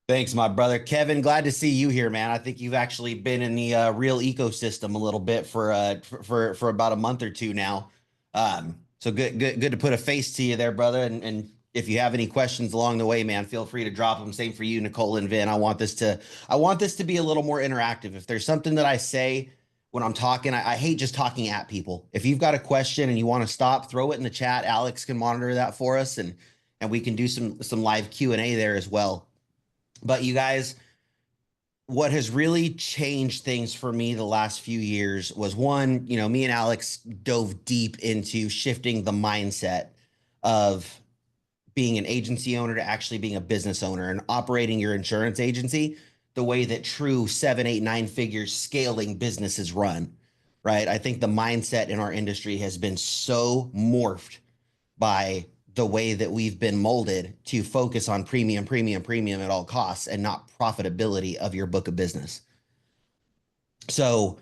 Thanks, my brother. Kevin, glad to see you here, man. I think you've actually been in the real ecosystem a little bit for about a month or two now. So good to put a face to you there, brother. And if you have any questions along the way, man, feel free to drop them. Same for you, Nicole and Vin. I want this to be a little more interactive. If there's something that I say when I'm talking, I hate just talking at people. If you've got a question and you want to stop, throw it in the chat. Alex can monitor that for us, and we can do some live Q&A there as well. But you guys, what has really changed things for me the last few years was one, me and Alex dove deep into shifting the mindset of being an agency owner to actually being a business owner and operating your insurance agency the way that true 7, 8, 9 figures scaling businesses run, right? I think the mindset in our industry has been so morphed by the way that we've been molded to focus on premium, premium, premium at all costs and not profitability of your book of business. So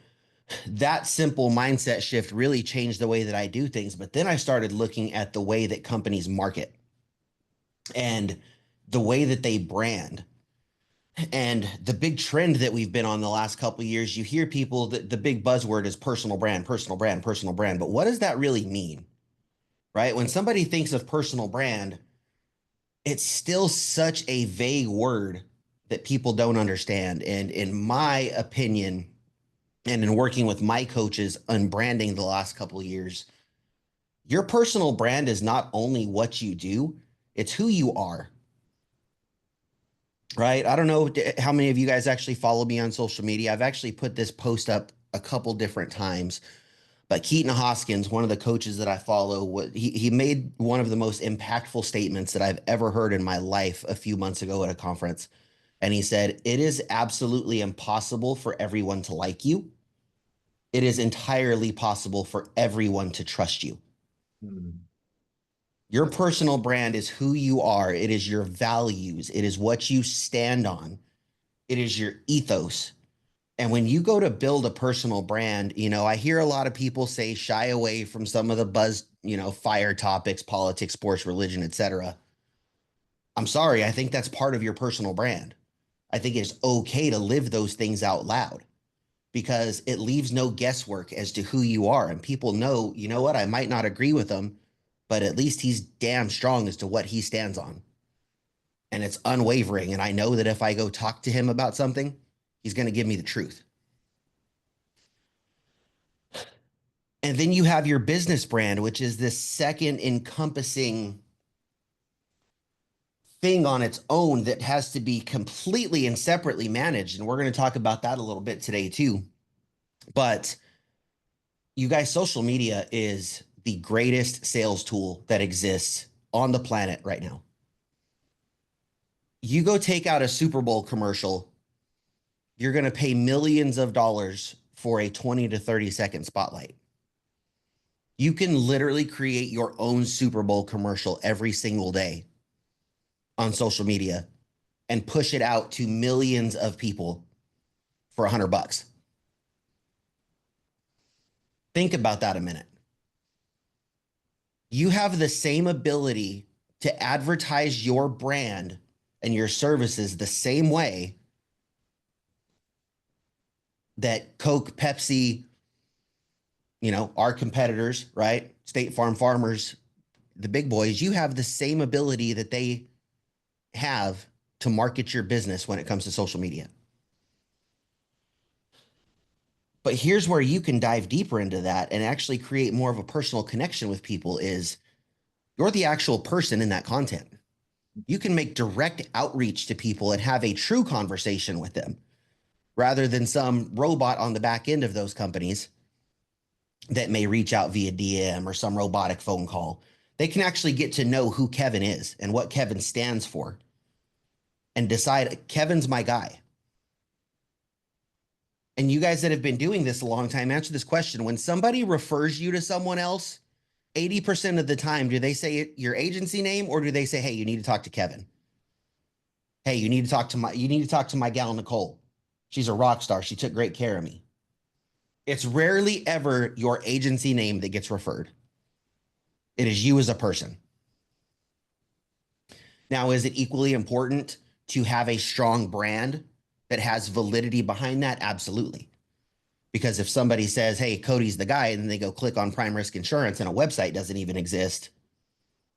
that simple mindset shift really changed the way that I do things. But then I started looking at the way that companies market and the way that they brand. And the big trend that we've been on the last couple of years, you hear people, the big buzzword is personal brand, personal brand, personal brand. But what does that really mean? Right? When somebody thinks of personal brand, it's still such a vague word that people don't understand. And in my opinion, and in working with my coaches on branding the last couple of years, your personal brand is not only what you do, it's who you are. Right? I don't know how many of you guys actually follow me on social media. I've actually put this post up a couple different times. But Keaton Hoskins, one of the coaches that I follow, he made one of the most impactful statements that I've ever heard in my life a few months ago at a conference. And he said, "It is absolutely impossible for everyone to like you. It is entirely possible for everyone to trust you." Your personal brand is who you are. It is your values. It is what you stand on. It is your ethos. And when you go to build a personal brand, I hear a lot of people say shy away from some of the buzz, fire topics, politics, sports, religion, etc. I'm sorry, I think that's part of your personal brand. I think it's okay to live those things out loud because it leaves no guesswork as to who you are. And people know, you know what, I might not agree with him, but at least he's damn strong as to what he stands on. And it's unwavering. And I know that if I go talk to him about something, he's going to give me the truth. And then you have your business brand, which is this second encompassing thing on its own that has to be completely and separately managed. And we're going to talk about that a little bit today too. But you guys, social media is the greatest sales tool that exists on the planet right now. You go take out a Super Bowl commercial, you're going to pay millions of dollars for a 20 to 30-second spotlight. You can literally create your own Super Bowl commercial every single day on social media and push it out to millions of people for $100. Think about that a minute. You have the same ability to advertise your brand and your services the same way that Coke, Pepsi, our competitors, right? State Farm, Farmers, the big boys, you have the same ability that they have to market your business when it comes to social media. But here's where you can dive deeper into that and actually create more of a personal connection with people is you're the actual person in that content. You can make direct outreach to people and have a true conversation with them rather than some robot on the back end of those companies that may reach out via DM or some robotic phone call. They can actually get to know who Kevin is and what Kevin stands for and decide Kevin's my guy. And you guys that have been doing this a long time, answer this question. When somebody refers you to someone else, 80% of the time, do they say your agency name or do they say, "Hey, you need to talk to Kevin"? "Hey, you need to talk to my gal, Nicole. She's a rock star. She took great care of me." It's rarely ever your agency name that gets referred. It is you as a person. Now, is it equally important to have a strong brand that has validity behind that? Absolutely. Because if somebody says, hey, Kody's the guy, and then they go click on Prime Risk Insurance and a website doesn't even exist,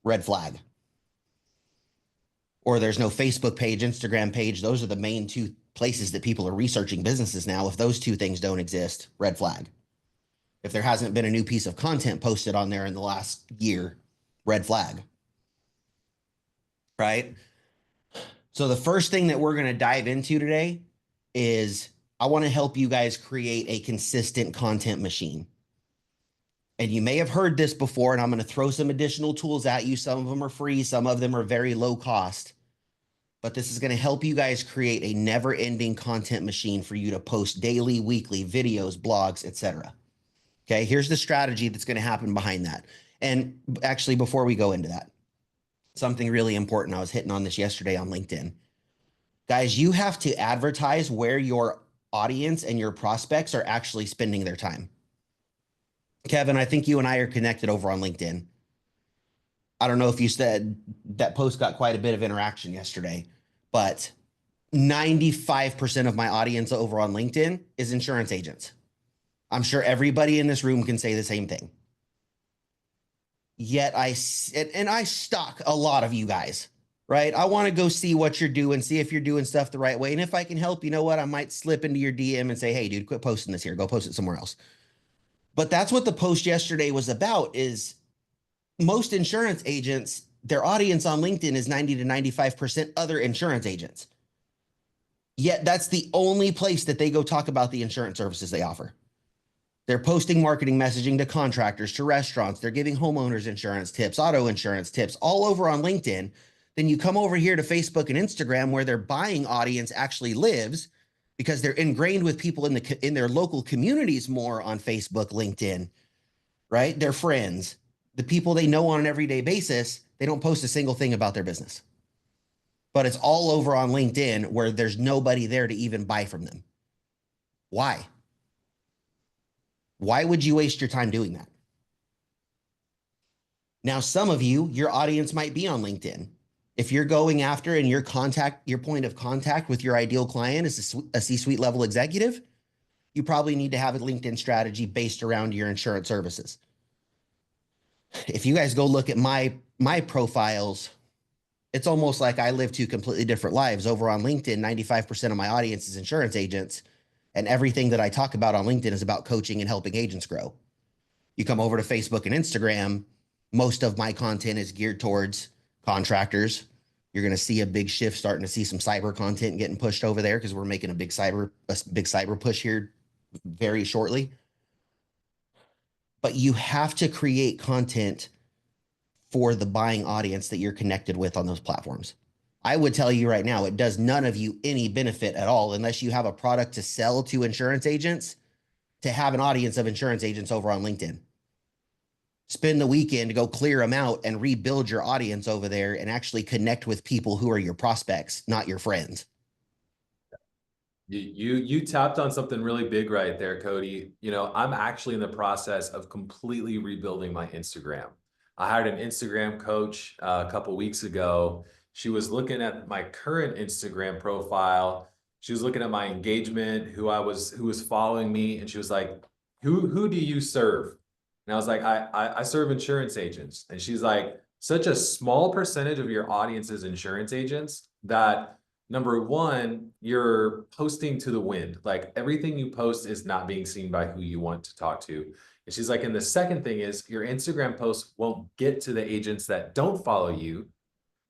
red flag. Or there's no Facebook page, Instagram page. Those are the main two places that people are researching businesses now. If those two things don't exist, red flag. If there hasn't been a new piece of content posted on there in the last year, red flag. Right? So the first thing that we're going to dive into today is I want to help you guys create a consistent content machine. And you may have heard this before, and I'm going to throw some additional tools at you. Some of them are free. Some of them are very low cost. But this is going to help you guys create a never-ending content machine for you to post daily, weekly videos, blogs, etc. Okay, here's the strategy that's going to happen behind that. And actually, before we go into that, something really important. I was hitting on this yesterday on LinkedIn. Guys, you have to advertise where your audience and your prospects are actually spending their time. Kevin, I think you and I are connected over on LinkedIn. I don't know if you said that post got quite a bit of interaction yesterday, but 95% of my audience over on LinkedIn is insurance agents. I'm sure everybody in this room can say the same thing. Yet I stalk a lot of you guys, right? I want to go see what you're doing, see if you're doing stuff the right way. And if I can help, you know what? I might slip into your DM and say, hey, dude, quit posting this here. Go post it somewhere else. But that's what the post yesterday was about, is most insurance agents, their audience on LinkedIn is 90 to 95% other insurance agents. Yet that's the only place that they go talk about the insurance services they offer. They're posting marketing messaging to contractors, to restaurants. They're giving homeowners insurance tips, auto insurance tips, all over on LinkedIn. Then you come over here to Facebook and Instagram, where their buying audience actually lives, because they're ingrained with people in their local communities more on Facebook, LinkedIn, right? Their friends, the people they know on an everyday basis. They don't post a single thing about their business, but it's all over on LinkedIn, where there's nobody there to even buy from them. Why? Why would you waste your time doing that? Now, some of you, your audience might be on LinkedIn. If you're going after and your point of contact with your ideal client is a C-suite level executive, you probably need to have a LinkedIn strategy based around your insurance services. If you guys go look at my profiles, it's almost like I live two completely different lives. Over on LinkedIn, 95% of my audience is insurance agents, and everything that I talk about on LinkedIn is about coaching and helping agents grow. You come over to Facebook and Instagram, most of my content is geared towards contractors. You're going to see a big shift, starting to see some cyber content getting pushed over there, because we're making a big cyber push here very shortly. But you have to create content for the buying audience that you're connected with on those platforms. I would tell you right now, it does none of you any benefit at all, unless you have a product to sell to insurance agents, to have an audience of insurance agents over on LinkedIn. Spend the weekend to go clear them out and rebuild your audience over there, and actually connect with people who are your prospects, not your friends. You tapped on something really big right there, Kody. You know, I'm actually in the process of completely rebuilding my Instagram. I hired an Instagram coach a couple weeks ago. She was looking at my current Instagram profile. She was looking at my engagement, who was following me, and she was like, who do you serve? And I was like, I serve insurance agents. And she's like, such a small percentage of your audience is insurance agents that, number one, you're posting to the wind. Like, everything you post is not being seen by who you want to talk to. And she's like, and the second thing is, your Instagram posts won't get to the agents that don't follow you,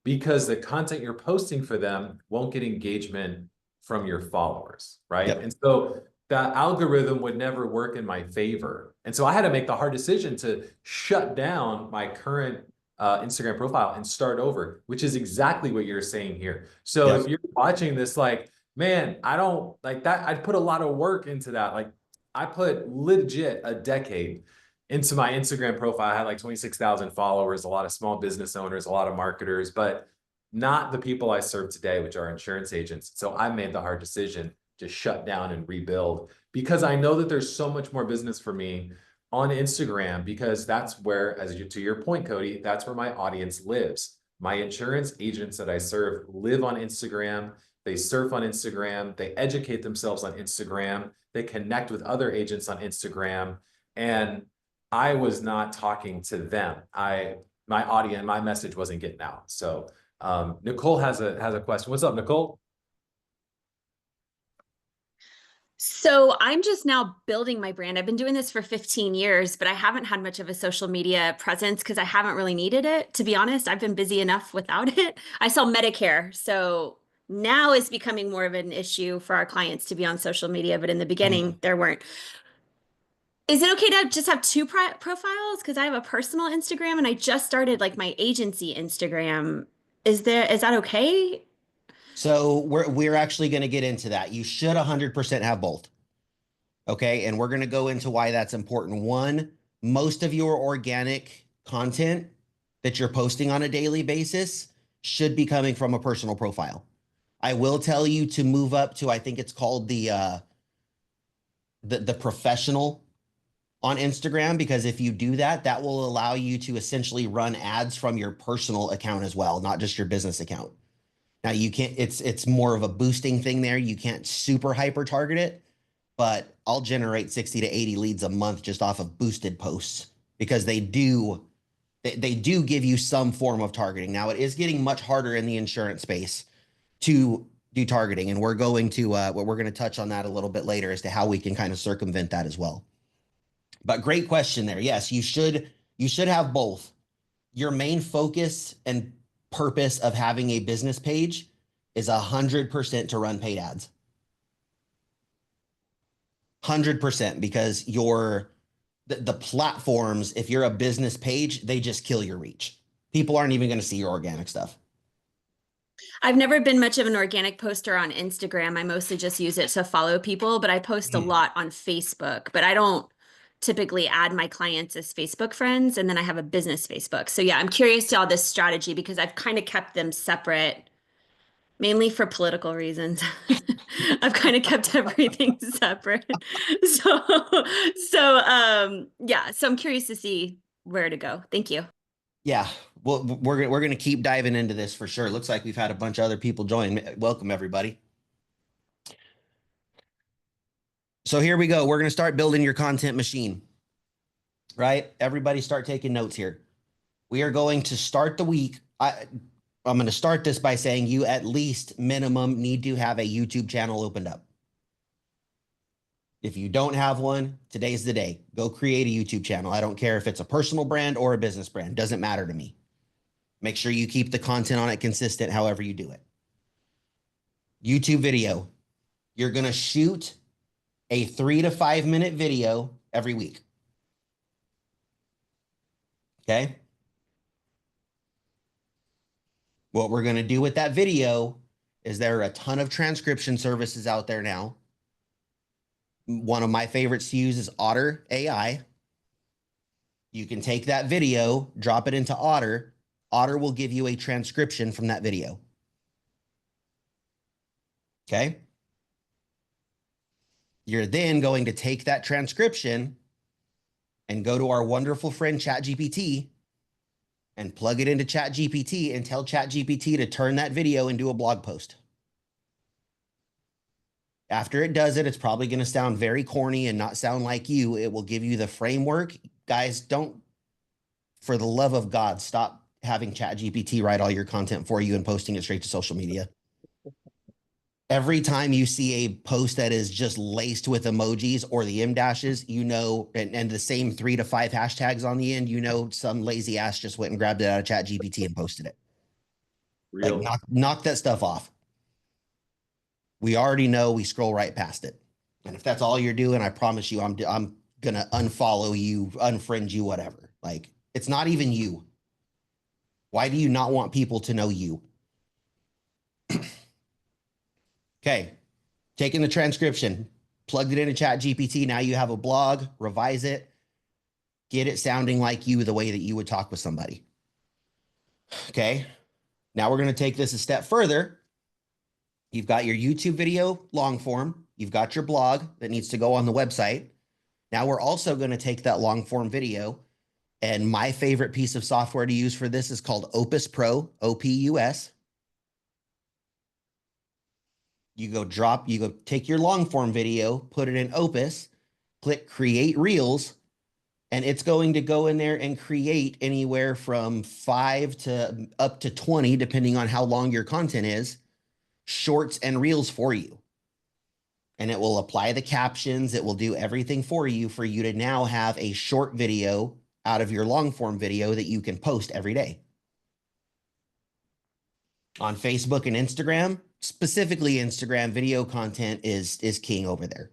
because the content you're posting for them won't get engagement from your followers, right? Yep. And so that algorithm would never work in my favor. And so I had to make the hard decision to shut down my current Instagram profile and start over, which is exactly what you're saying here. So yes, if you're watching this, like, man, I don't like that. I put a lot of work into that. Like, I put legit a decade into my Instagram profile. I had like 26,000 followers, a lot of small business owners, a lot of marketers, but not the people I serve today, which are insurance agents. So I made the hard decision to shut down and rebuild, because I know that there's so much more business for me on Instagram, because that's where, to your point, Kody, that's where my audience lives. My insurance agents that I serve live on Instagram. They surf on Instagram. They educate themselves on Instagram. They connect with other agents on Instagram. And I was not talking to them. My audience, my message wasn't getting out. So Nicole has a question. What's up, Nicole? So I'm just now building my brand. I've been doing this for 15 years, but I haven't had much of a social media presence because I haven't really needed it. To be honest, I've been busy enough without it. I sell Medicare, so now it's becoming more of an issue for our clients to be on social media, but in the beginning there weren't. Is it okay to just have two profiles? Because I have a personal Instagram and I just started like my agency Instagram. Is that okay? So we're actually going to get into that. You should 100% have both. Okay. And we're going to go into why that's important. One, most of your organic content that you're posting on a daily basis should be coming from a personal profile. I will tell you to move up to, I think it's called the professional on Instagram, because if you do that, that will allow you to essentially run ads from your personal account as well, not just your business account. Now you can't, it's more of a boosting thing there. You can't super hyper target it, but I'll generate 60 to 80 leads a month just off of boosted posts, because they do give you some form of targeting. Now it is getting much harder in the insurance space to do targeting. And we're going to, we're going to touch on that a little bit later as to how we can kind of circumvent that as well. But great question there. Yes, you should have both. Your main focus and purpose of having a business page is 100% to run paid ads. 100%, because the platforms, if you're a business page, they just kill your reach. People aren't even going to see your organic stuff. I've never been much of an organic poster on Instagram. I mostly just use it to follow people, but I post a lot on Facebook, but I don't typically add my clients as Facebook friends. And then I have a business Facebook. So yeah, I'm curious to all this strategy because I've kind of kept them separate, mainly for political reasons. I've kind of kept everything separate. Yeah, so I'm curious to see where to go. Thank you. Yeah, well, we're going to keep diving into this for sure. Looks like we've had a bunch of other people join. Welcome, everybody. So here we go. We're going to start building your content machine, right? Everybody start taking notes here. We are going to start the week. I'm going to start this by saying you at least minimum need to have a YouTube channel opened up. If you don't have one, today's the day. Go create a YouTube channel. I don't care if it's a personal brand or a business brand. Doesn't matter to me. Make sure you keep the content on it consistent, however you do it. YouTube video. You're going to shoot a 3 to 5 minute video every week. Okay. What we're going to do with that video is there are a ton of transcription services out there now. One of my favorites to use is Otter AI. You can take that video, drop it into Otter. Otter will give you a transcription from that video. Okay. You're then going to take that transcription and go to our wonderful friend ChatGPT and plug it into ChatGPT and tell ChatGPT to turn that video into a blog post. After it does it, it's probably going to sound very corny and not sound like you. It will give you the framework. Guys, don't, for the love of God, stop having ChatGPT write all your content for you and posting it straight to social media. Every time you see a post that is just laced with emojis or the M dashes, you know, and the same 3 to 5 hashtags on the end, you know, some lazy ass just went and grabbed it out of ChatGPT and posted it. Real. Like knock that stuff off. We already know, we scroll right past it. And if that's all you're doing, I promise you, I'm going to unfollow you, unfriend you, whatever. Like, it's not even you. Why do you not want people to know you? Okay. Taking the transcription, plugged it into ChatGPT. Now you have a blog, revise it, get it sounding like you, the way that you would talk with somebody. Okay. Now we're going to take this a step further. You've got your YouTube video, long form. You've got your blog that needs to go on the website. Now we're also going to take that long form video And my favorite piece of software to use for this is called Opus Pro, OPUS. You go take your long form video, put it in Opus, click create reels, and it's going to go in there and create anywhere from 5 to up to 20, depending on how long your content is, shorts and reels for you. And it will apply the captions. It will do everything for you to now have a short video out of your long form video that you can post every day. On Facebook and Instagram, specifically Instagram, video content is king over there.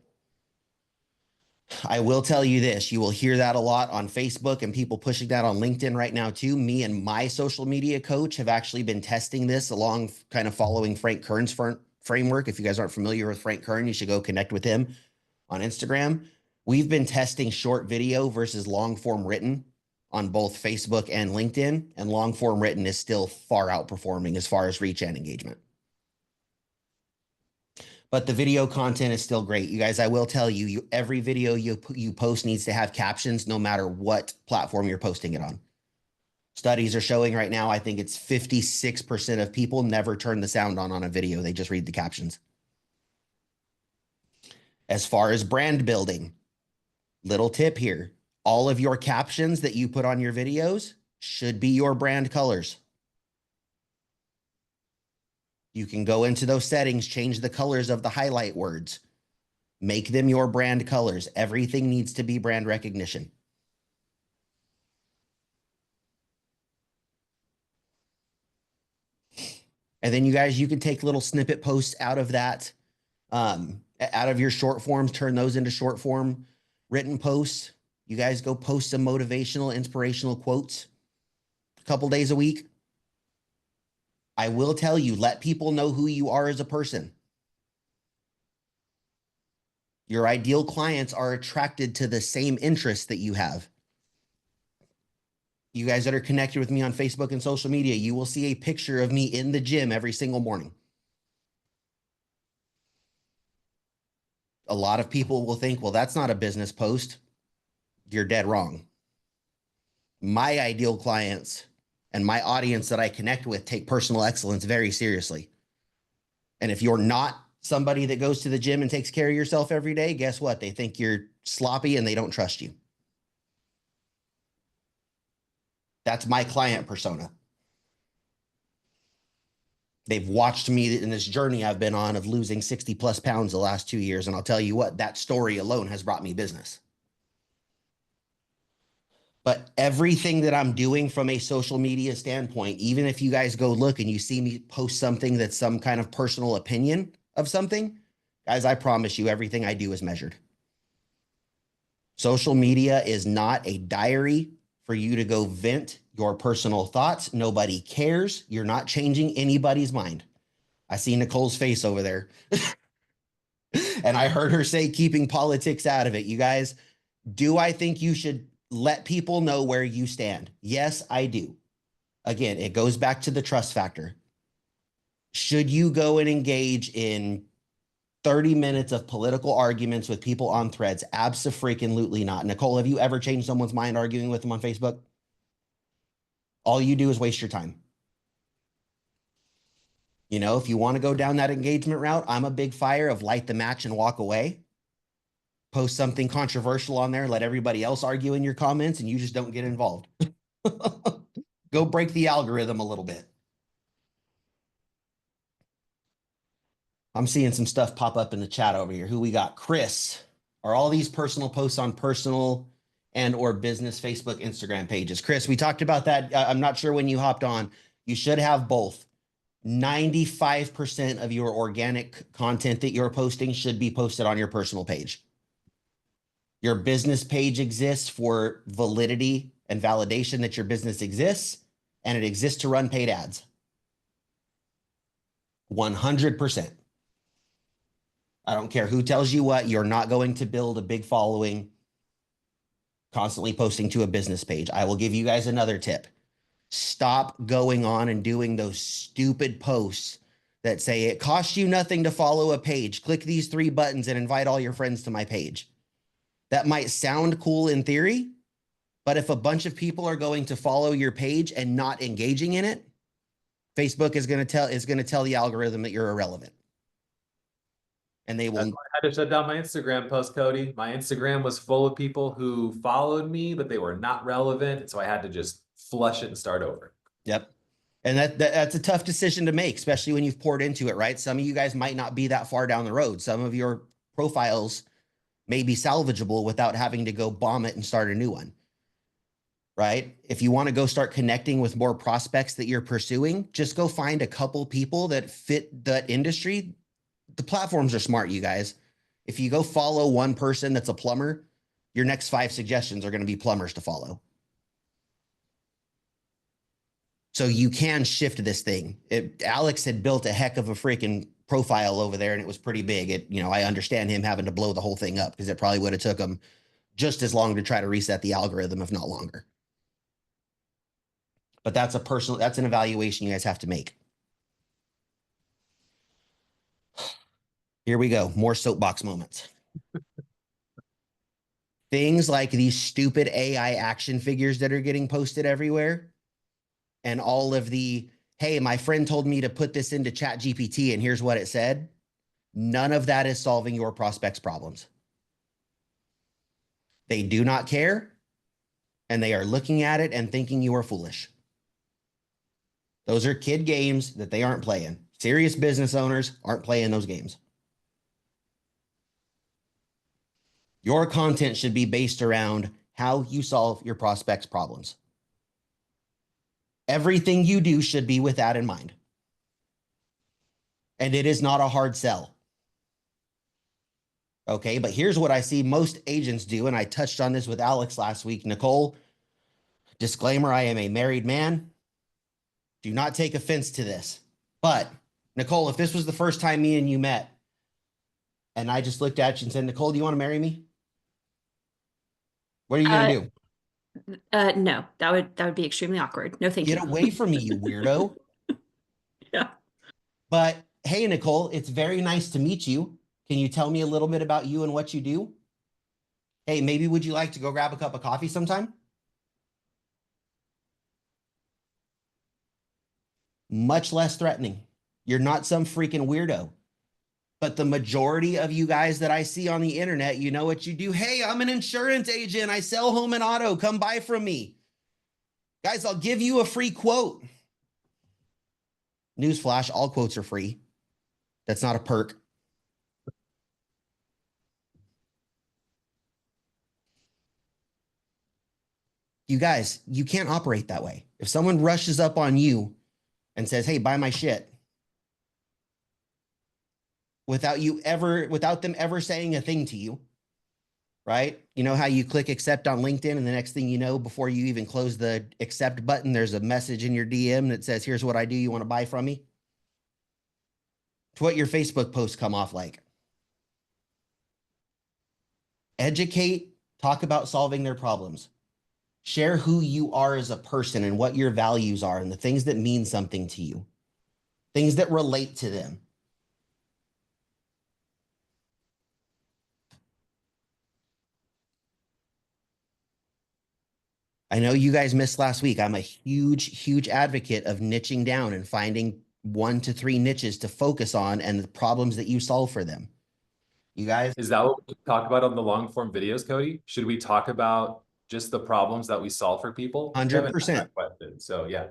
I will tell you this, you will hear that a lot on Facebook and people pushing that on LinkedIn right now too. Me and my social media coach have actually been testing this along, kind of following Frank Kern's framework. If you guys aren't familiar with Frank Kern, you should go connect with him on Instagram. We've been testing short video versus long form written on both Facebook and LinkedIn, and long form written is still far outperforming as far as reach and engagement. But the video content is still great. You guys, I will tell you, every video you post needs to have captions no matter what platform you're posting it on. Studies are showing right now, I think it's 56% of people never turn the sound on a video. They just read the captions. As far as brand building, little tip here. All of your captions that you put on your videos should be your brand colors. You can go into those settings, change the colors of the highlight words, make them your brand colors. Everything needs to be brand recognition. And then you guys, you can take little snippet posts out of that, out of your short forms, turn those into short form written posts. You guys go post some motivational, inspirational quotes a couple days a week. I will tell you, let people know who you are as a person. Your ideal clients are attracted to the same interests that you have. You guys that are connected with me on Facebook and social media, you will see a picture of me in the gym every single morning. A lot of people will think, well, that's not a business post. You're dead wrong. My ideal clients and my audience that I connect with take personal excellence very seriously. And if you're not somebody that goes to the gym and takes care of yourself every day, guess what? They think you're sloppy and they don't trust you. That's my client persona. They've watched me in this journey I've been on of losing 60 plus pounds the last 2 years. And I'll tell you what, that story alone has brought me business. But everything that I'm doing from a social media standpoint, even if you guys go look and you see me post something that's some kind of personal opinion of something, guys, I promise you everything I do is measured. Social media is not a diary for you to go vent your personal thoughts. Nobody cares. You're not changing anybody's mind. I see Nicole's face over there. And I heard her say keeping politics out of it. You guys, do I think you should let people know where you stand? Yes, I do. Again, it goes back to the trust factor. Should you go and engage in 30 minutes of political arguments with people on threads? Abso-freaking-lutely not. Nicole, have you ever changed someone's mind arguing with them on Facebook? All you do is waste your time. You know, if you want to go down that engagement route, I'm a big fire of light the match and walk away. Post something controversial on there, let everybody else argue in your comments, and you just don't get involved. Go break the algorithm a little bit. I'm seeing some stuff pop up in the chat over here. Who we got? Chris. Are all these personal posts on personal and or business Facebook, Instagram pages? Chris, we talked about that. I'm not sure when you hopped on. You should have both. 95% of your organic content that you're posting should be posted on your personal page. Your business page exists for validity and validation that your business exists, and it exists to run paid ads. 100%. I don't care who tells you what, you're not going to build a big following constantly posting to a business page. I will give you guys another tip. Stop going on and doing those stupid posts that say it costs you nothing to follow a page. Click these 3 buttons and invite all your friends to my page. That might sound cool in theory, But if a bunch of people are going to follow your page and not engaging in it, Facebook is going to tell the algorithm that you're irrelevant. And they will. That's why I had to shut down my Instagram post, Kody. My Instagram was full of people who followed me, but they were not relevant. So I had to just flush it and start over. Yep. And that's a tough decision to make, especially when you've poured into it, right? Some of you guys might not be that far down the road. Some of your profiles may be salvageable without having to go bomb it and start a new one, right? If you want to go start connecting with more prospects that you're pursuing, just go find a couple people that fit that industry. The platforms are smart, you guys. If you go follow one person that's a plumber, your next 5 suggestions are going to be plumbers to follow. So you can shift this thing. Alex had built a heck of a freaking profile over there, and it was pretty big. I understand him having to blow the whole thing up because it probably would have took him just as long to try to reset the algorithm, if not longer. But that's an evaluation you guys have to make. Here we go. More soapbox moments. Things like these stupid AI action figures that are getting posted everywhere. And all of the, hey, my friend told me to put this into ChatGPT and here's what it said. None of that is solving your prospects' problems. They do not care. And they are looking at it and thinking you are foolish. Those are kid games that they aren't playing. Serious business owners aren't playing those games. Your content should be based around how you solve your prospects' problems. Everything you do should be with that in mind. And it is not a hard sell. Okay, but here's what I see most agents do, and I touched on this with Alex last week. Nicole, disclaimer, I am a married man. Do not take offense to this. But, Nicole, if this was the first time me and you met, and I just looked at you and said, Nicole, do you want to marry me? What are you going to do? No, that would be extremely awkward. No, thank you. Get away from me, you weirdo. Yeah. But hey, Nicole, it's very nice to meet you. Can you tell me a little bit about you and what you do? Hey, maybe would you like to go grab a cup of coffee sometime? Much less threatening. You're not some freaking weirdo. But the majority of you guys that I see on the internet, you know what you do? Hey, I'm an insurance agent. I sell home and auto. Come buy from me. Guys, I'll give you a free quote. Newsflash, all quotes are free. That's not a perk. You guys, you can't operate that way. If someone rushes up on you and says, hey, buy my shit, without them ever saying a thing to you, right? You know how you click accept on LinkedIn and the next thing you know, before you even close the accept button, there's a message in your DM that says, here's what I do. You want to buy from me? It's what your Facebook posts come off like. Educate, talk about solving their problems. Share who you are as a person and what your values are and the things that mean something to you, things that relate to them. I know you guys missed last week. I'm a huge advocate of niching down and finding 1 to 3 niches to focus on and the problems that you solve for them. You guys? Is that what we talk about on the long form videos, Kody? Should we talk about just the problems that we solve for people? 100%. So yeah.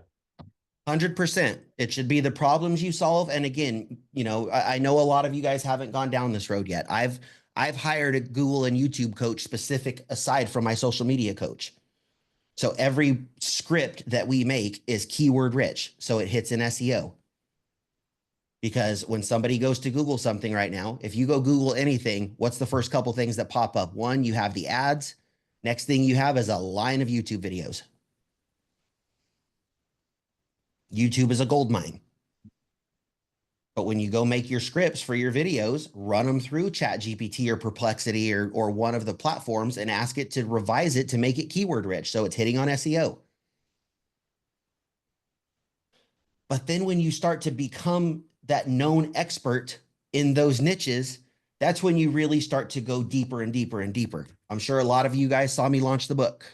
100%. It should be the problems you solve. And again, I know a lot of you guys haven't gone down this road yet. I've hired a Google and YouTube coach specific aside from my social media coach. So every script that we make is keyword rich. So it hits in SEO. Because when somebody goes to Google something right now, if you go Google anything, what's the first couple things that pop up? One, you have the ads. Next thing you have is a line of YouTube videos. YouTube is a gold mine. But when you go make your scripts for your videos, run them through ChatGPT or Perplexity or one of the platforms and ask it to revise it to make it keyword rich. So it's hitting on SEO. But then when you start to become that known expert in those niches, that's when you really start to go deeper and deeper and deeper. I'm sure a lot of you guys saw me launch the book.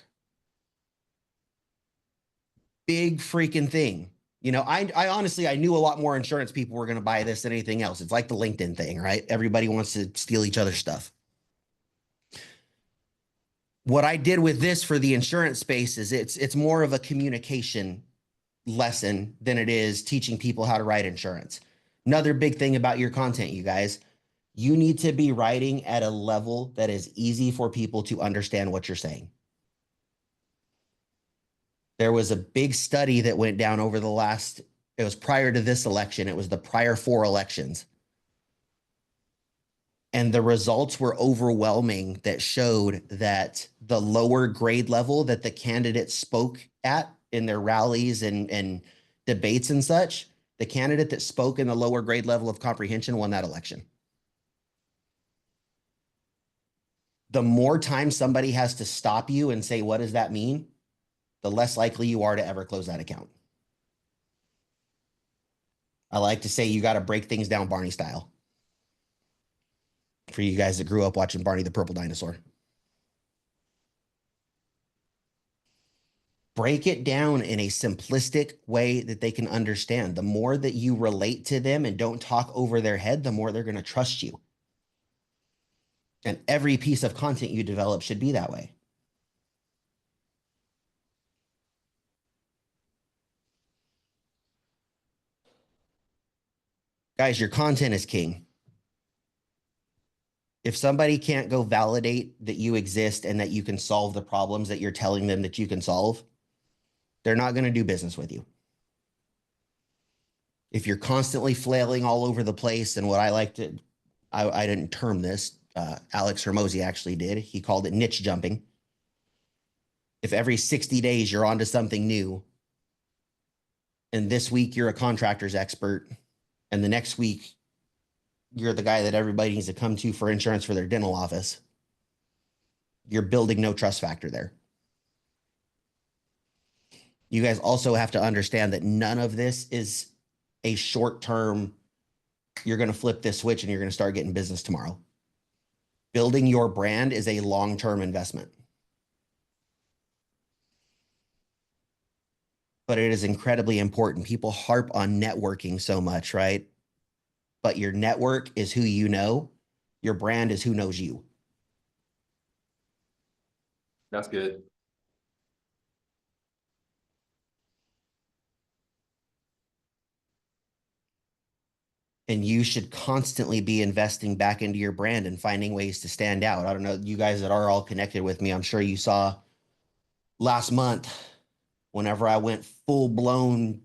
big freaking thing. You know, I honestly, I knew a lot more insurance people were going to buy this than anything else. It's like the LinkedIn thing, right? Everybody wants to steal each other's stuff. What I did with this for the insurance space is it's more of a communication lesson than it is teaching people how to write insurance. Another big thing about your content, you guys, you need to be writing at a level that is easy for people to understand what you're saying. There was a big study that went down over the last, it was prior to this election. It was the prior 4 elections. And the results were overwhelming that showed that the lower grade level that the candidates spoke at in their rallies and debates and such, the candidate that spoke in the lower grade level of comprehension won that election. The more time somebody has to stop you and say, what does that mean? The less likely you are to ever close that account. I like to say you got to break things down Barney style. For you guys that grew up watching Barney the Purple Dinosaur. Break it down in a simplistic way that they can understand. The more that you relate to them and don't talk over their head, the more they're going to trust you. And every piece of content you develop should be that way. Guys, your content is king. If somebody can't go validate that you exist and that you can solve the problems that you're telling them that you can solve, they're not going to do business with you. If you're constantly flailing all over the place, and what I like to, I didn't term this, Alex Hermosi actually did. He called it niche jumping. If every 60 days you're onto something new, and this week you're a contractor's expert, and the next week you're the guy that everybody needs to come to for insurance for their dental office, you're building no trust factor there. You guys also have to understand that none of this is a short-term, you're going to flip this switch and you're going to start getting business tomorrow. Building your brand is a long-term investment. But it is incredibly important. People harp on networking so much, right? But your network is who you know. Your brand is who knows you. That's good. And you should constantly be investing back into your brand and finding ways to stand out. I don't know, you guys that are all connected with me, I'm sure you saw last month, whenever I went full-blown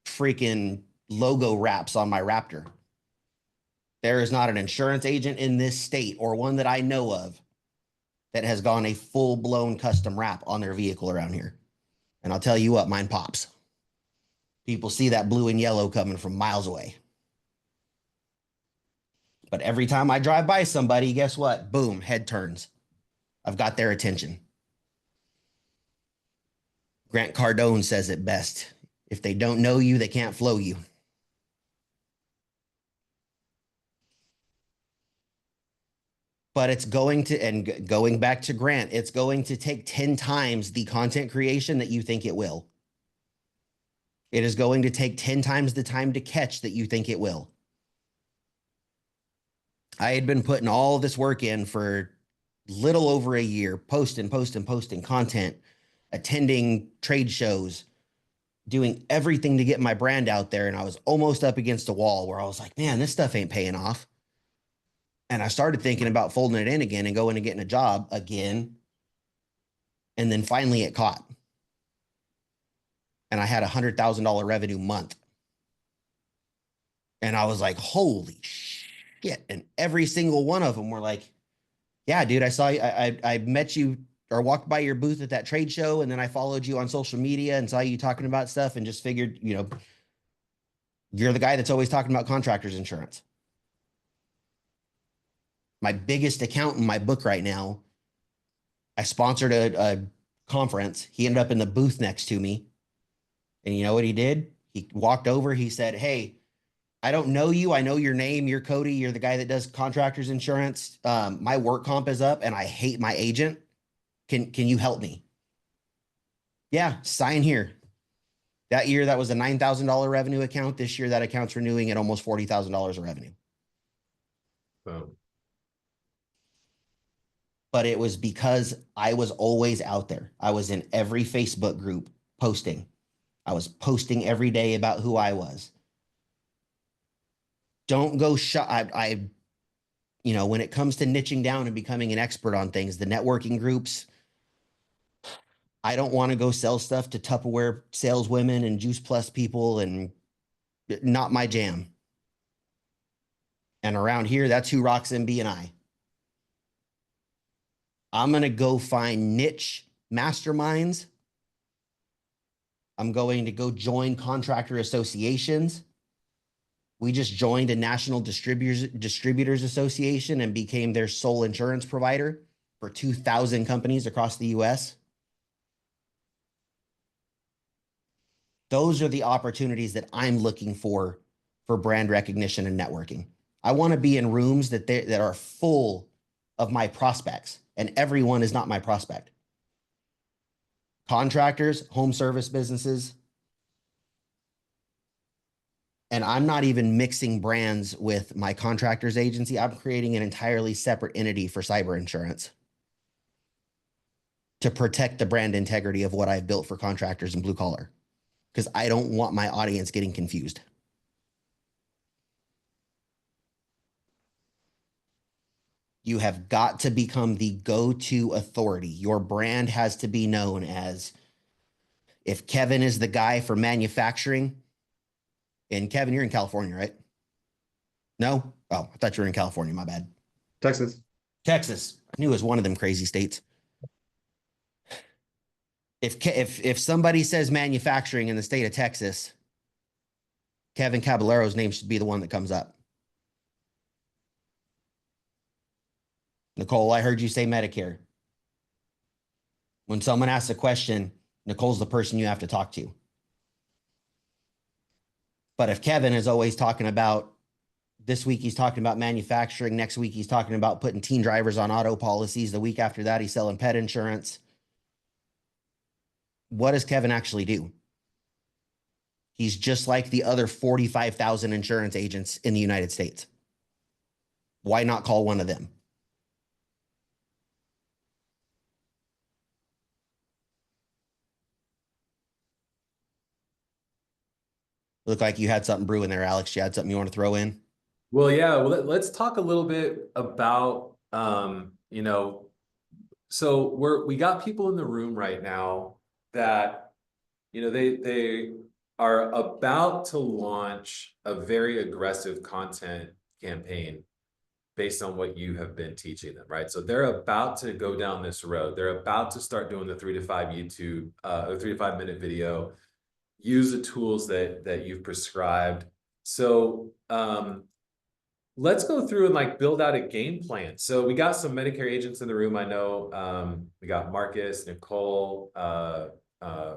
freaking logo wraps on my Raptor. There is not an insurance agent in this state, or one that I know of, that has gone a full-blown custom wrap on their vehicle around here. And I'll tell you what, mine pops. People see that blue and yellow coming from miles away. But every time I drive by somebody, guess what? Boom, head turns. I've got their attention. Grant Cardone says it best. If they don't know you, they can't flow you. But it's going to, and going back to Grant, it's going to take 10 times the content creation that you think it will. It is going to take 10 times the time to catch that you think it will. I had been putting all this work in for little over a year, posting content, attending trade shows, doing everything to get my brand out there. And I was almost up against a wall where I was like, man, this stuff ain't paying off. And I started thinking about folding it in again and going and getting a job again. And then finally it caught. And I had $100,000 revenue month. And I was like, holy shit. And every single one of them were like, yeah, dude, I saw you. I met you or walked by your booth at that trade show. And then I followed you on social media and saw you talking about stuff and just figured, you know, you're the guy that's always talking about contractors insurance. My biggest account in my book right now, I sponsored a conference. He ended up in the booth next to me. And you know what he did? He walked over. He said, hey, I don't know you. I know your name. You're Kody. You're the guy that does contractors insurance. My work comp is up and I hate my agent. Can you help me? Yeah, sign here. That year, that was a $9,000 revenue account. This year, that account's renewing at almost $40,000 of revenue. Boom. But it was because I was always out there. I was in every Facebook group posting. I was posting every day about who I was. Don't go you know, when it comes to niching down and becoming an expert on things, the networking groups, I don't want to go sell stuff to Tupperware saleswomen and Juice Plus people, and not my jam. And around here, that's who rocks MB&I. I'm going to go find niche masterminds. I'm going to go join contractor associations. We just joined a national distributors association and became their sole insurance provider for 2,000 companies across the US. Those are the opportunities that I'm looking for brand recognition and networking. I want to be in rooms that are full of my prospects, and everyone is not my prospect. Contractors, home service businesses. And I'm not even mixing brands with my contractor's agency. I'm creating an entirely separate entity for cyber insurance to protect the brand integrity of what I've built for contractors and blue collar, because I don't want my audience getting confused. You have got to become the go-to authority. Your brand has to be known as, if Kevin is the guy for manufacturing, and Kevin, you're in California, right? No? Oh, I thought you were in California. My bad. Texas. Texas. I knew it was one of them crazy states. If somebody says manufacturing in the state of Texas, Kevin Caballero's name should be the one that comes up. Nicole, I heard you say Medicare. When someone asks a question, Nicole's the person you have to talk to. But if Kevin is always talking about, this week he's talking about manufacturing, next week he's talking about putting teen drivers on auto policies, the week after that he's selling pet insurance, what does Kevin actually do? He's just like the other 45,000 insurance agents in the United States. Why not call one of them? Look like you had something brewing there, Alex. You had something you want to throw in? Well, yeah. Well, let's talk a little bit about, you know, so we got people in the room right now that, you know, they are about to launch a very aggressive content campaign based on what you have been teaching them, right? So they're about to go down this road. They're about to start doing the 3 to 5 YouTube, or 3 to 5 minute video. Use the tools that you've prescribed. So let's go through and like build out a game plan. So we got some Medicare agents in the room. I know we got Marcus, Nicole,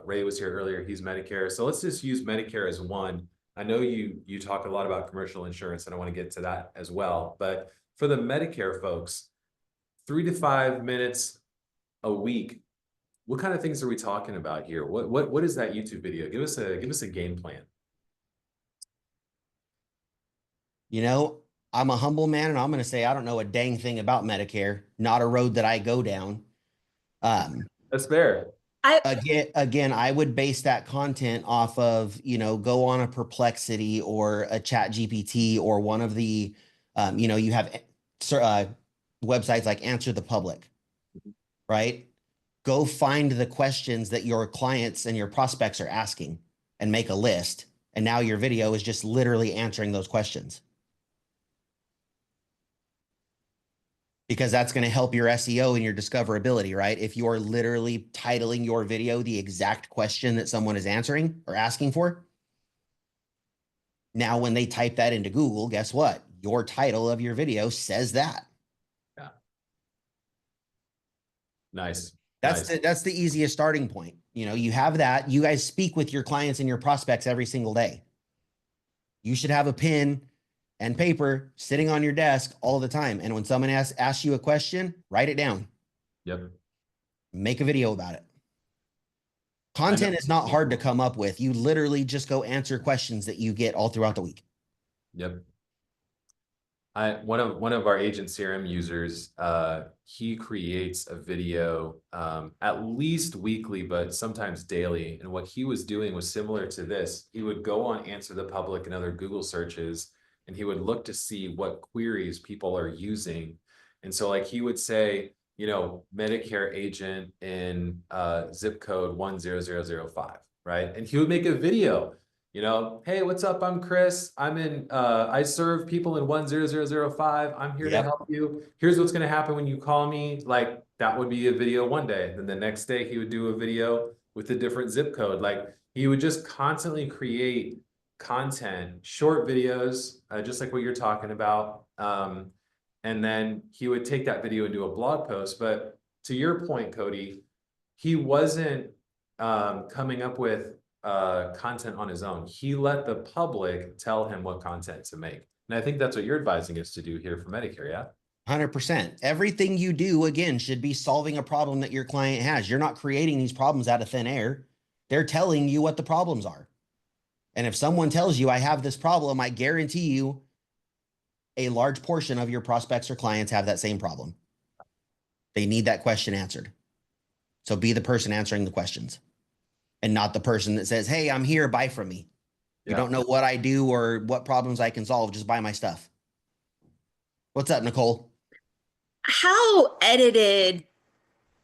Ray was here earlier. He's Medicare. So let's just use Medicare as one. I know you talk a lot about commercial insurance, and I want to get to that as well. But for the Medicare folks, 3 to 5 minutes a week. What kind of things are we talking about here? What is that YouTube video? Give us a game plan. You know, I'm a humble man, and I'm going to say I don't know a dang thing about Medicare. Not a road that I go down. That's fair. Again, I would base that content off of, you know, go on a Perplexity or a Chat GPT or one of the, you know, you have websites like Answer the Public, right? Go find the questions that your clients and your prospects are asking and make a list. And now your video is just literally answering those questions. Because that's going to help your SEO and your discoverability, right? If you're literally titling your video the exact question that someone is answering or asking for. Now, when they type that into Google, guess what? Your title of your video says that. Yeah. Nice. That's the easiest starting point. You know, you have that. You guys speak with your clients and your prospects every single day. You should have a pen and paper sitting on your desk all the time. And when someone asks you a question, write it down. Yep. Make a video about it. Content is not hard to come up with. You literally just go answer questions that you get all throughout the week. Yep. One of our agent CRM users, he creates a video at least weekly, but sometimes daily. And what he was doing was similar to this. He would go on Answer the Public and other Google searches, and he would look to see what queries people are using. And so like he would say, Medicare agent in zip code 10005, right? And he would make a video. Hey, what's up? I'm Chris. I serve people in 10005. I'm here to help you. Here's what's going to happen when you call me. Like that would be a video one day. Then the next day he would do a video with a different zip code. Like he would just constantly create content, short videos, just like what you're talking about. And then he would take that video and do a blog post. But to your point, Kody, he wasn't coming up with content on his own. He let the public tell him what content to make. And I think that's what you're advising us to do here for Medicare, yeah? 100%. Everything you do, again, should be solving a problem that your client has. You're not creating these problems out of thin air. They're telling you what the problems are. And if someone tells you, I have this problem, I guarantee you a large portion of your prospects or clients have that same problem. They need that question answered. So be the person answering the questions and not the person that says, hey, I'm here, buy from me. You don't know what I do or what problems I can solve, just buy my stuff. What's up, Nicole? How edited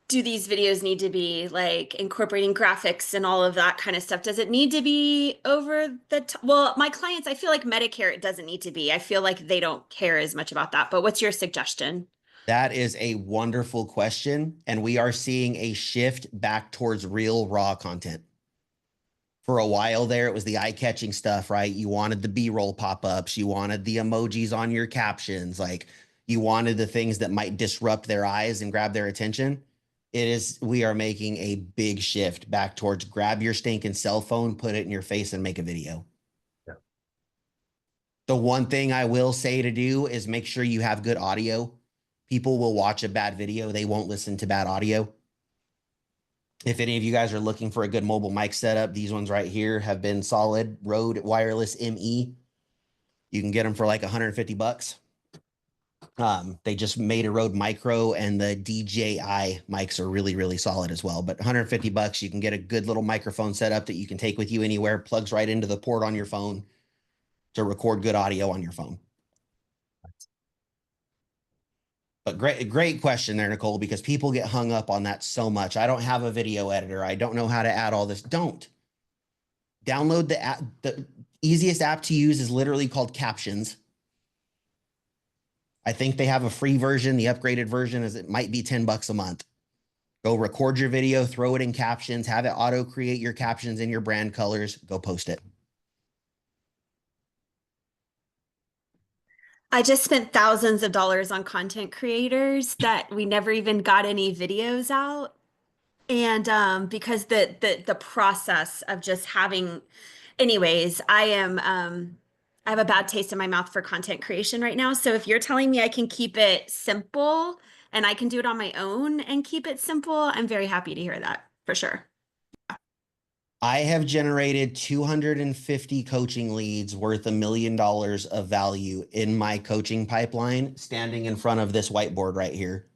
do these videos need to be, like incorporating graphics and all of that kind of stuff? Does it need to be over the top? Well, my clients, I feel like Medicare, it doesn't need to be. I feel like they don't care as much about that. But what's your suggestion? That is a wonderful question. And we are seeing a shift back towards real raw content. For a while there, it was the eye-catching stuff, right? You wanted the B-roll pop-ups. You wanted the emojis on your captions. Like you wanted the things that might disrupt their eyes and grab their attention. We are making a big shift back towards grab your stinking cell phone, put it in your face and make a video. Yeah. The one thing I will say to do is make sure you have good audio. People will watch a bad video. They won't listen to bad audio. If any of you guys are looking for a good mobile mic setup, these ones right here have been solid. Rode Wireless ME. You can get them for like 150 bucks. They just made a Rode Micro, and the DJI mics are really, really solid as well. But 150 bucks, you can get a good little microphone setup that you can take with you anywhere, plugs right into the port on your phone to record good audio on your phone. But great question there, Nicole, because people get hung up on that so much. I don't have a video editor. I don't know how to add all this. Don't. Download the app. The easiest app to use is literally called Captions. I think they have a free version. The upgraded version is it might be 10 bucks a month. Go record your video, throw it in Captions, have it auto create your captions in your brand colors, go post it. I just spent thousands of dollars on content creators that we never even got any videos out. And because the process of just having, anyways, I have a bad taste in my mouth for content creation right now. So if you're telling me I can keep it simple and I can do it on my own and keep it simple, I'm very happy to hear that for sure. I have generated 250 coaching leads worth $1 million of value in my coaching pipeline, standing in front of this whiteboard right here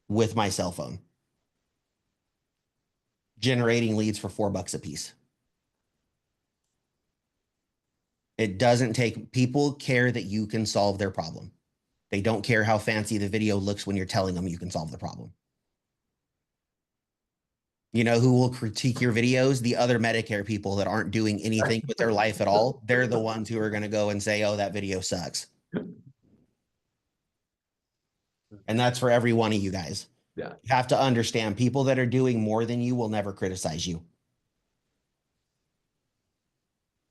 with my cell phone, generating leads for $4 a piece. It doesn't take, people care that you can solve their problem. They don't care how fancy the video looks when you're telling them you can solve the problem. You know who will critique your videos? The other Medicare people that aren't doing anything with their life at all. They're the ones who are going to go and say, oh, that video sucks. And that's for every one of you guys. Yeah. You have to understand, people that are doing more than you will never criticize you.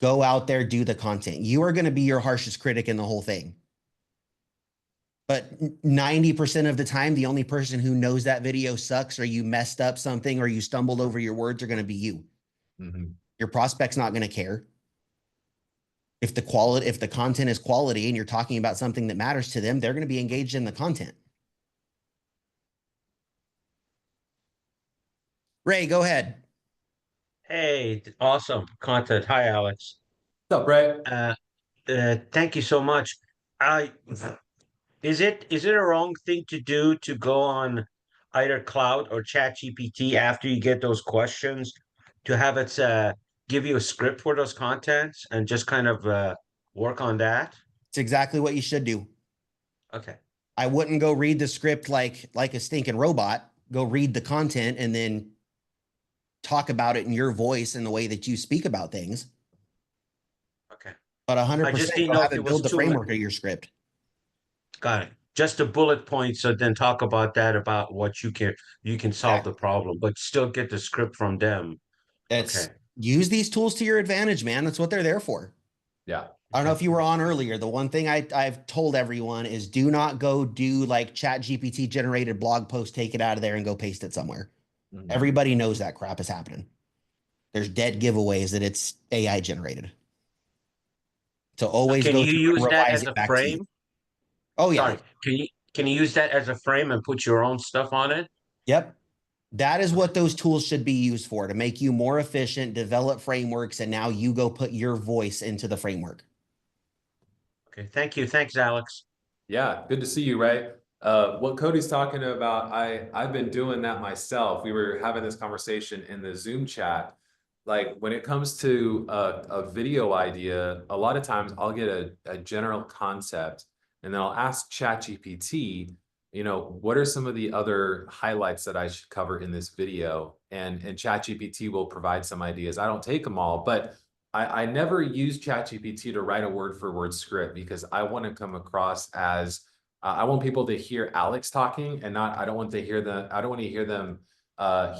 Go out there, do the content. You are going to be your harshest critic in the whole thing. But 90% of the time, the only person who knows that video sucks or you messed up something or you stumbled over your words are going to be you. Mm-hmm. Your prospect's not going to care. If the content is quality and you're talking about something that matters to them, they're going to be engaged in the content. Ray, go ahead. Hey, awesome content. Hi, Alex. What's up, Ray? Thank you so much. I is it a wrong thing to do to go on either Cloud or ChatGPT after you get those questions to have it give you a script for those contents and just kind of work on that? It's exactly what you should do. Okay. I wouldn't go read the script like a stinking robot. Go read the content and then talk about it in your voice and the way that you speak about things. Okay. But I just 100% didn't go know have if it it was build the too much. framework of your script. Got it. Just the bullet points, so then talk about that about what you can solve the Exactly. problem, but still get the script from them. It's Okay. use these tools to your advantage, man. That's what they're there for. Yeah. I don't know Okay. if you were on earlier. The one thing I've told everyone is do not go do like chat GPT generated blog post, take it out of there and go paste it somewhere. Mhm. Everybody knows that crap is happening. There's dead giveaways that it's AI generated. So always Can go you through and use that revise as it a back to you. frame? Oh yeah. Sorry. Can you use that as a frame and put your own stuff on it? Yep. That is Okay. what those tools should be used for, to make you more efficient, develop frameworks, and now you go put your voice into the framework. Okay. Thank you. Thanks, Alex. Yeah, good to see you, Ray. What Cody's talking about, I've been doing that myself. We were having this conversation in the Zoom chat. Like when it comes to a video idea, a lot of times I'll get a general concept and then I'll ask ChatGPT, what are some of the other highlights that I should cover in this video? And ChatGPT will provide some ideas. I don't take them all, but I never use ChatGPT to write a word for word script because I want to come across as I want people to hear Alex talking and not I don't want to hear them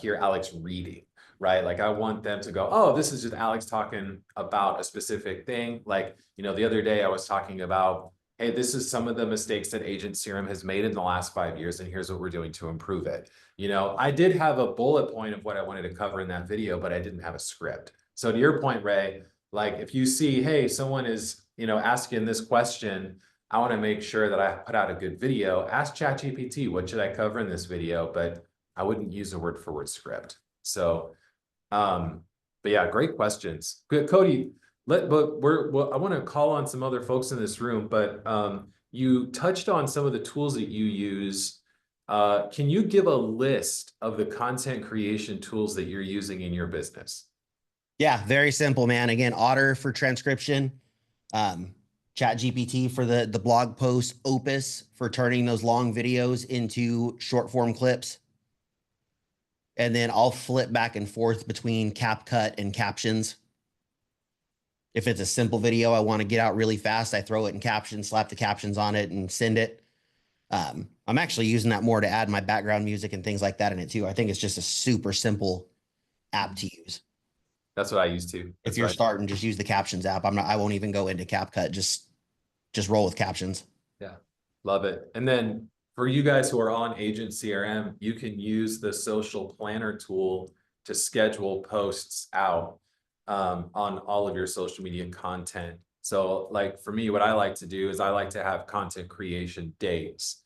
hear Alex reading, right? Like I want them to go, oh, this is just Alex talking about a specific thing. Like, the other day I was talking about, hey, this is some of the mistakes that Agent Serum has made in the last 5 years, and here's what we're doing to improve it. I did have a bullet point of what I wanted to cover in that video, but I didn't have a script. So to your point, Ray, like if you see, hey, someone is, asking this question, I want to make sure that I put out a good video. Ask ChatGPT, what should I cover in this video? But I wouldn't use a word for word script. So, but yeah, great questions. Good, Kody. I want to call on some other folks in this room, but you touched on some of the tools that you use. Can you give a list of the content creation tools that you're using in your business? Yeah, very simple, man. Again, Otter for transcription, Chat GPT for the blog post, Opus for turning those long videos into short form clips. And then I'll flip back and forth between CapCut and captions. If it's a simple video I want to get out really fast, I throw it in captions, slap the captions on it, and send it. I'm actually using that more to add my background music and things like that in it too. I think it's just a super simple app to use. That's what I use too. If you're starting, just use the captions app. I won't even go into CapCut. Just roll with captions. Yeah, love it. And then for you guys who are on Agent CRM, you can use the social planner tool to schedule posts out on all of your social media content. So like for me, what I like to do is I like to have content creation days,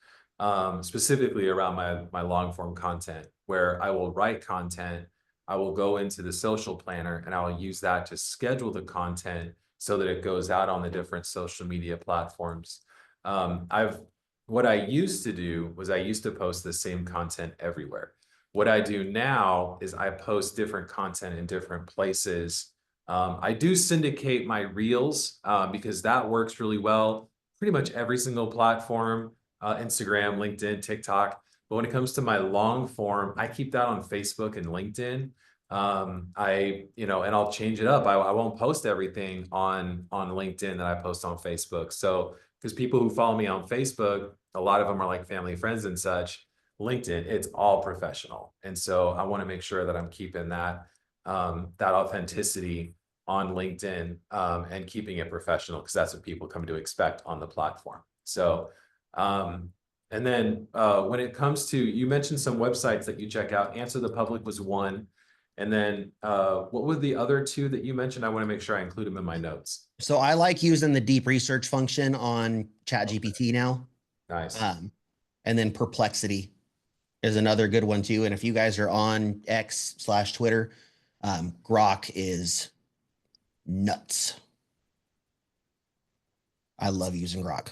specifically around my long form content, where I will write content. I will go into the social planner and I will use that to schedule the content so that it goes out on the different social media platforms. What I used to do was I used to post the same content everywhere. What I do now is I post different content in different places. I do syndicate my reels because that works really well. Pretty much every single platform, Instagram, LinkedIn, TikTok. But when it comes to my long form, I keep that on Facebook and LinkedIn. And I'll change it up. I won't post everything on LinkedIn that I post on Facebook. So, because people who follow me on Facebook, a lot of them are like family, friends and such. LinkedIn, it's all professional. And so I want to make sure that I'm keeping that authenticity on LinkedIn and keeping it professional because that's what people come to expect on the platform. So, and then when it comes to, you mentioned some websites that you check out. Answer the Public was one. And then what were the other two that you mentioned? I want to make sure I include them in my notes. So I like using the deep research function on Chat GPT now. Nice. And then Perplexity is another good one too. And if you guys are on X/Twitter, Grok is nuts. I love using Grok.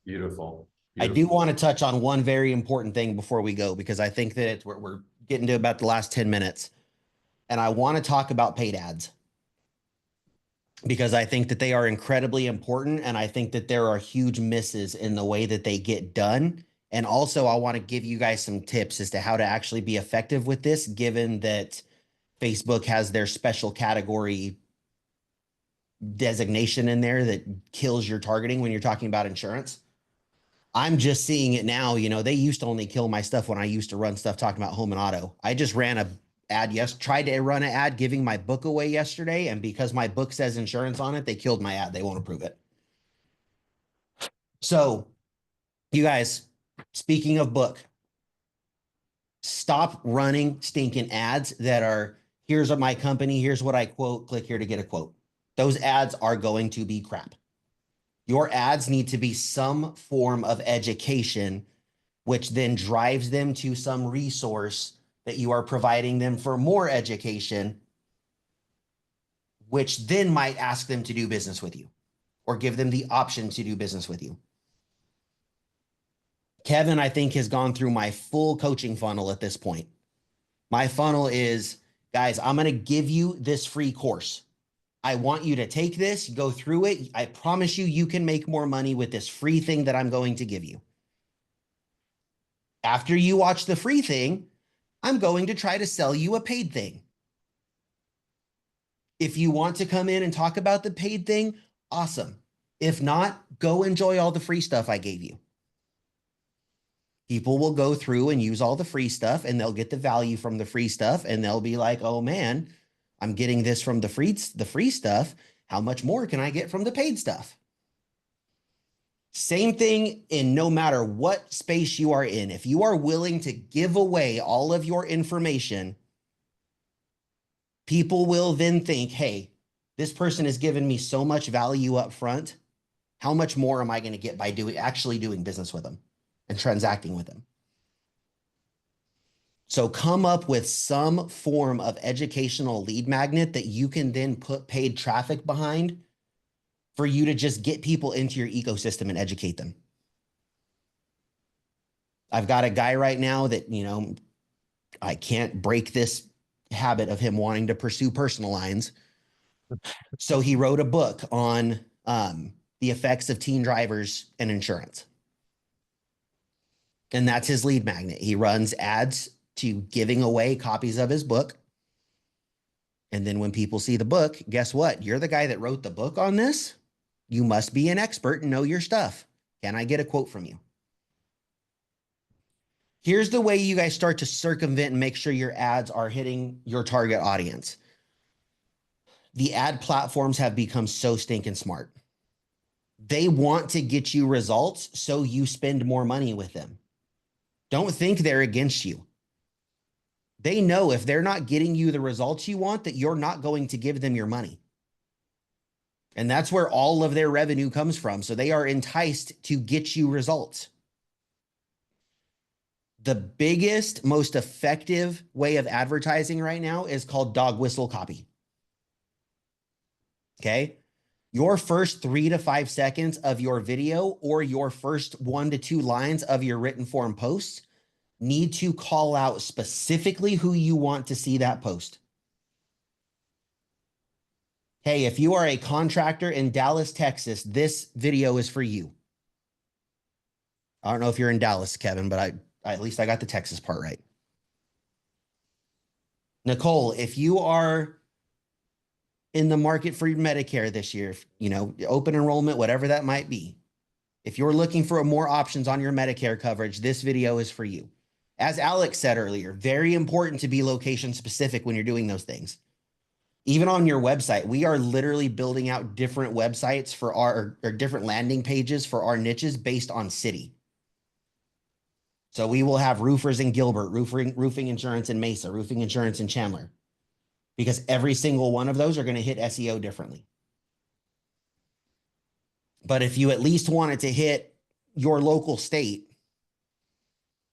Beautiful. I do want to touch on one very important thing before we go, because I think that we're getting to about the last 10 minutes. And I want to talk about paid ads, because I think that they are incredibly important. And I think that there are huge misses in the way that they get done. And also, I want to give you guys some tips as to how to actually be effective with this, given that Facebook has their special category designation in there that kills your targeting when you're talking about insurance. I'm just seeing it now. You know, they used to only kill my stuff when I used to run stuff talking about home and auto. I just ran a ad. Tried to run an ad giving my book away yesterday. And because my book says insurance on it, they killed my ad. They won't approve it. So you guys, speaking of book, stop running stinking ads that are, here's my company, here's what I quote, click here to get a quote. Those ads are going to be crap. Your ads need to be some form of education, which then drives them to some resource that you are providing them for more education, which then might ask them to do business with you or give them the option to do business with you. Kevin, I think, has gone through my full coaching funnel at this point. My funnel is, guys, I'm going to give you this free course. I want you to take this, go through it. I promise you, you can make more money with this free thing that I'm going to give you. After you watch the free thing, I'm going to try to sell you a paid thing. If you want to come in and talk about the paid thing, awesome. If not, go enjoy all the free stuff I gave you. People will go through and use all the free stuff, and they'll get the value from the free stuff, and they'll be like, oh man, I'm getting this from the free stuff. How much more can I get from the paid stuff? Same thing in no matter what space you are in. If you are willing to give away all of your information, people will then think, hey, this person has given me so much value up front. How much more am I going to get by actually doing business with them and transacting with them? So come up with some form of educational lead magnet that you can then put paid traffic behind for you to just get people into your ecosystem and educate them. I've got a guy right now that, you know, I can't break this habit of him wanting to pursue personal lines. So he wrote a book on the effects of teen drivers and insurance. And that's his lead magnet. He runs ads to giving away copies of his book. And then when people see the book, guess what? You're the guy that wrote the book on this. You must be an expert and know your stuff. Can I get a quote from you? Here's the way you guys start to circumvent and make sure your ads are hitting your target audience. The ad platforms have become so stinking smart. They want to get you results, so you spend more money with them. Don't think they're against you. They know if they're not getting you the results you want, that you're not going to give them your money. And that's where all of their revenue comes from. So they are enticed to get you results. The biggest, most effective way of advertising right now is called dog whistle copy. Okay. Your first 3 to 5 seconds of your video or your first 1 to 2 lines of your written form posts need to call out specifically who you want to see that post. Hey, if you are a contractor in Dallas, Texas, this video is for you. I don't know if you're in Dallas, Kevin, but at least I got the Texas part right. Nicole, if you are in the market for Medicare this year, you know, open enrollment, whatever that might be, if you're looking for more options on your Medicare coverage, this video is for you. As Alex said earlier, very important to be location specific when you're doing those things. Even on your website, we are literally building out different websites for our, or different landing pages for our niches based on city. So we will have roofers in Gilbert, roofing insurance in Mesa, roofing insurance in Chandler, because every single one of those are going to hit SEO differently. But if you at least wanted to hit your local state,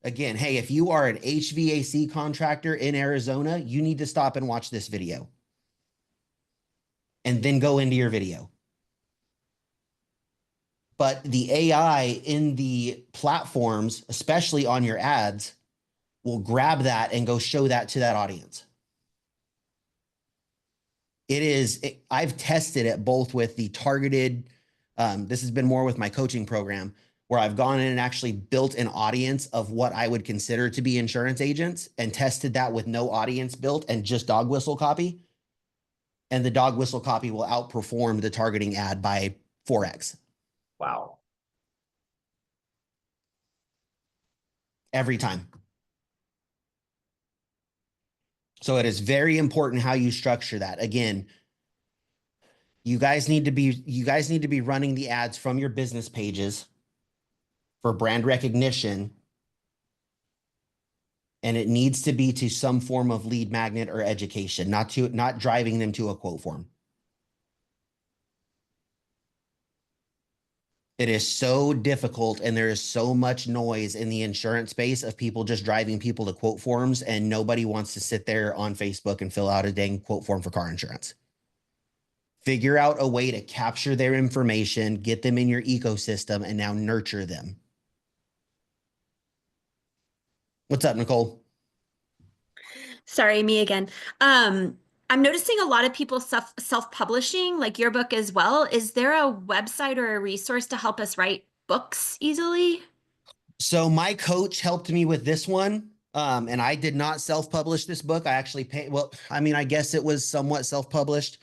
Again, hey, if you are an HVAC contractor in Arizona, you need to stop and watch this video. And then go into your video. But the AI in the platforms, especially on your ads, will grab that and go show that to that audience. I've tested it both with the targeted, this has been more with my coaching program, where I've gone in and actually built an audience of what I would consider to be insurance agents and tested that with no audience built and just dog whistle copy. And the dog whistle copy will outperform the targeting ad by 4x. Wow. Every time. So it is very important how you structure that. Again, you guys need to be running the ads from your business pages for brand recognition. And it needs to be to some form of lead magnet or education, not driving them to a quote form. It is so difficult, and there is so much noise in the insurance space of people just driving people to quote forms, and nobody wants to sit there on Facebook and fill out a dang quote form for car insurance. Figure out a way to capture their information, get them in your ecosystem, and now nurture them. What's up, Nicole? Sorry, me again. I'm noticing a lot of people self-publishing, like your book as well. Is there a website or a resource to help us write books easily? So my coach helped me with this one. And I did not self-publish this book. I actually paid, well, I mean, I guess it was somewhat self-published.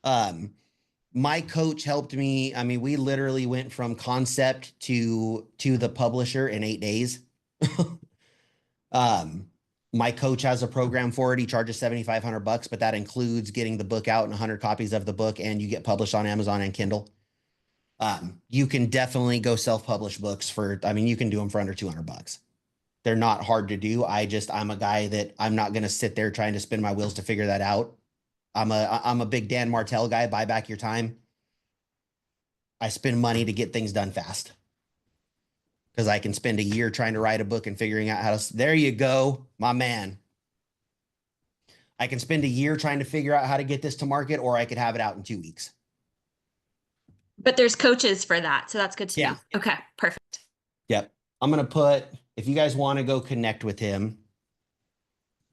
My coach helped me. I mean, we literally went from concept to the publisher in 8 days. My coach has a program for it. He charges $7,500, but that includes getting the book out and 100 copies of the book, and you get published on Amazon and Kindle. You can definitely go self-publish books for, I mean, you can do them for under $200. They're not hard to do. I'm a guy that I'm not going to sit there trying to spin my wheels to figure that out. I'm a big Dan Martell guy. Buy back your time. I spend money to get things done fast. Because I can spend a year trying to write a book and figuring out how to, there you go, my man. I can spend a year trying to figure out how to get this to market, or I could have it out in 2 weeks. But there's coaches for that, so that's good to know. Okay, perfect. Yep. I'm going to put, if you guys want to go connect with him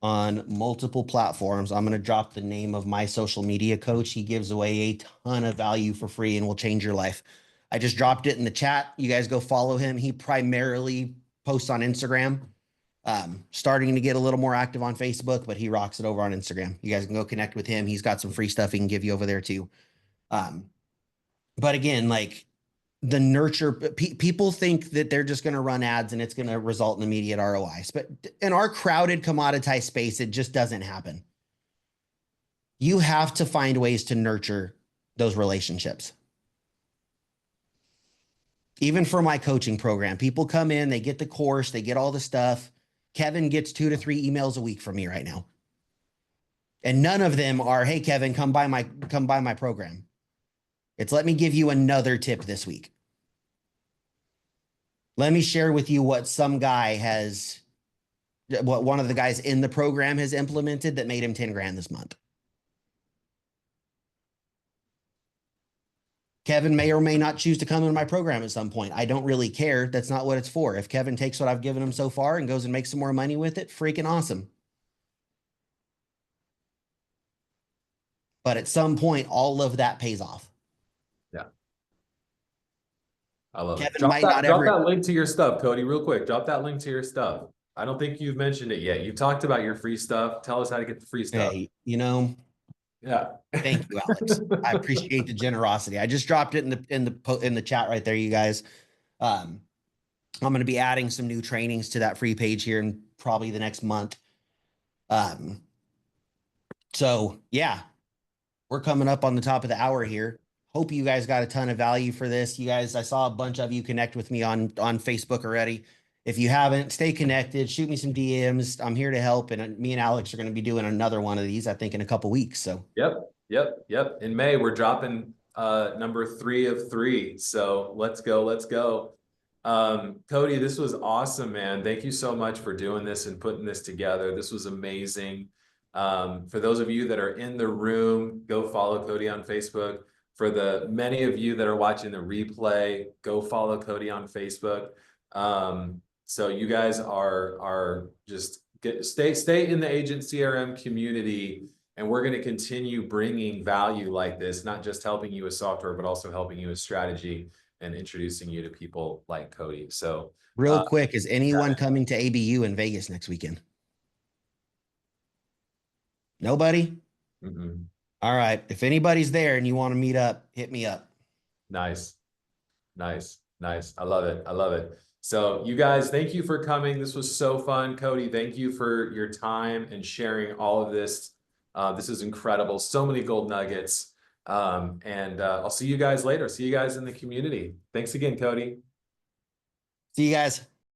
on multiple platforms, I'm going to drop the name of my social media coach. He gives away a ton of value for free and will change your life. I just dropped it in the chat. You guys go follow him. He primarily posts on Instagram, starting to get a little more active on Facebook, but he rocks it over on Instagram. You guys can go connect with him. He's got some free stuff he can give you over there too. But again, like the nurture, people think that they're just going to run ads and it's going to result in immediate ROIs. But in our crowded, commoditized space, it just doesn't happen. You have to find ways to nurture those relationships. Even for my coaching program, people come in, they get the course, they get all the stuff. Kevin gets 2 to 3 emails a week from me right now. And none of them are, hey, Kevin, come buy my program. It's let me give you another tip this week. Let me share with you what what one of the guys in the program has implemented that made him 10 grand this month. Kevin may or may not choose to come into my program at some point. I don't really care. That's not what it's for. If Kevin takes what I've given him so far and goes and makes some more money with it, freaking awesome. But at some point, all of that pays off. Yeah. I love Kevin it. Drop that link to your stuff, Kody, real quick. Drop that link to your stuff. I don't think you've mentioned it yet. You talked about your free stuff. Tell us how to get the free stuff. Hey, yeah. Thank you, Alex. I appreciate the generosity. I just dropped it in the chat right there, you guys. I'm going to be adding some new trainings to that free page here in probably the next month. So yeah, we're coming up on the top of the hour here. Hope you guys got a ton of value for this. You guys, I saw a bunch of you connect with me on Facebook already. If you haven't, stay connected, shoot me some DMs. I'm here to help. And me and Alex are going to be doing another one of these, I think, in a couple weeks. So Yep. In May, we're dropping number 3 of 3. So let's go. Kody, this was awesome, man. Thank you so much for doing this and putting this together. This was amazing. For those of you that are in the room, go follow Kody on Facebook. For the many of you that are watching the replay, go follow Kody on Facebook. So you guys are just stay in the agent CRM community, and we're going to continue bringing value like this, not just helping you with software, but also helping you with strategy and introducing you to people like Kody. So Real quick, is anyone coming to ABU in Vegas next weekend? Nobody? mm-mm. All right. If anybody's there and you want to meet up, hit me up. Nice. Nice. Nice. I love it. I love it. So you guys, thank you for coming. This was so fun. Kody, thank you for your time and sharing all of this. This is incredible. So many gold nuggets. I'll see you guys later. See you guys in the community. Thanks again, Kody. See you guys.